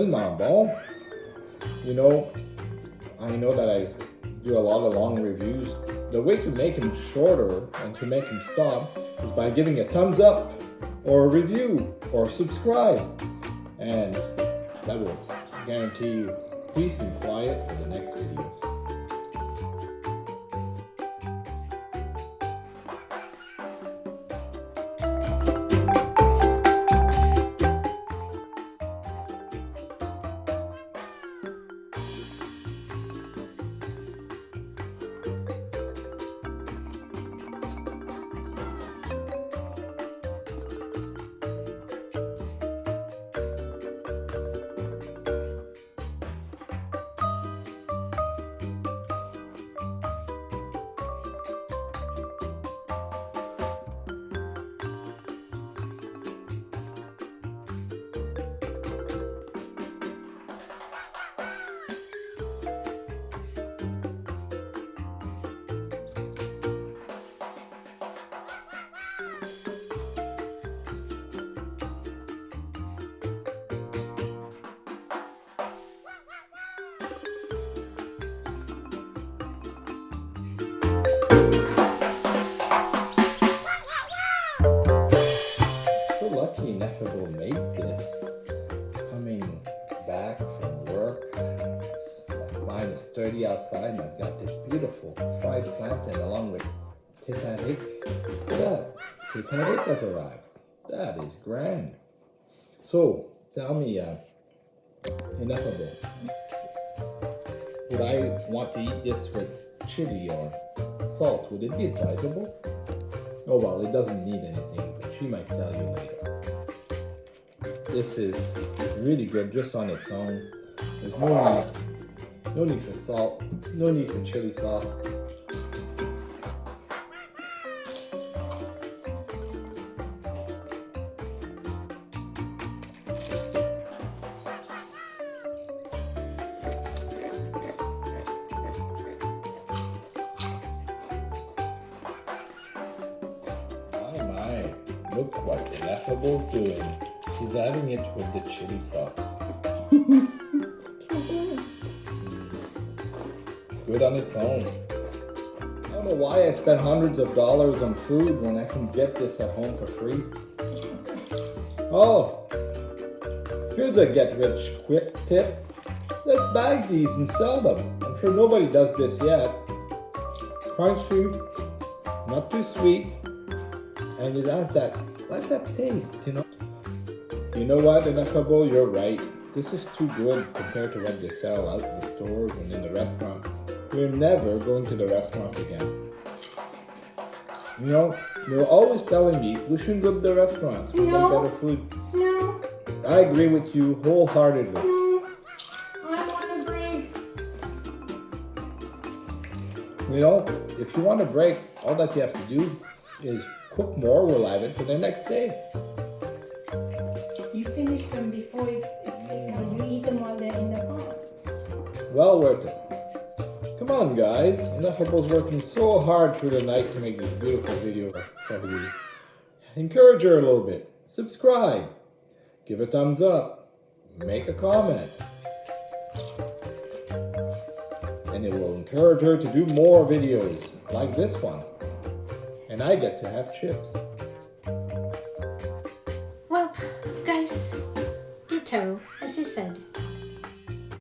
tellement bon. You know, I know that I do a lot of long reviews. The way to make them shorter and to make them stop is by giving a thumbs up or a review or subscribe. And that will guarantee you peace and quiet for the next videos. Lucky Ineffable made this. Coming back from work, it's like -30 outside, and I've got this beautiful fried plantain along with tetarik. Look at that, tetarik has arrived. That is grand. So tell me, Ineffable, would I want to eat this with chili or salt? Would it be advisable? Oh well, it doesn't need anything, but she might tell you later. This is really good just on its own. There's no need for salt, no need for chili sauce. My, look what Ineffable's doing. She's having it with the chili sauce. Good on its own. I don't know why I spend hundreds of dollars on food when I can get this at home for free. Oh, here's a get-rich-quick tip. Let's bag these and sell them. I'm sure nobody does this yet. Crunchy, not too sweet, and it has that taste, you know. You know what, Ineffable, you're right. This is too good compared to what they sell out in the stores and in the restaurants. We're never going to the restaurants again. You know, you're always telling me we shouldn't go to the restaurants. We want better food. No. I agree with you wholeheartedly. No. I want a break. You know, if you want a break, all that you have to do is cook more. We'll have it for the next day. You finish them before you eat them while they're in the pot. Well worth it. Come on, guys. Ineffable's working so hard through the night to make this beautiful video for you. Encourage her a little bit. Subscribe. Give a thumbs up. Make a comment. And it will encourage her to do more videos like this one. And I get to have chips. Well, guys, ditto, as you said.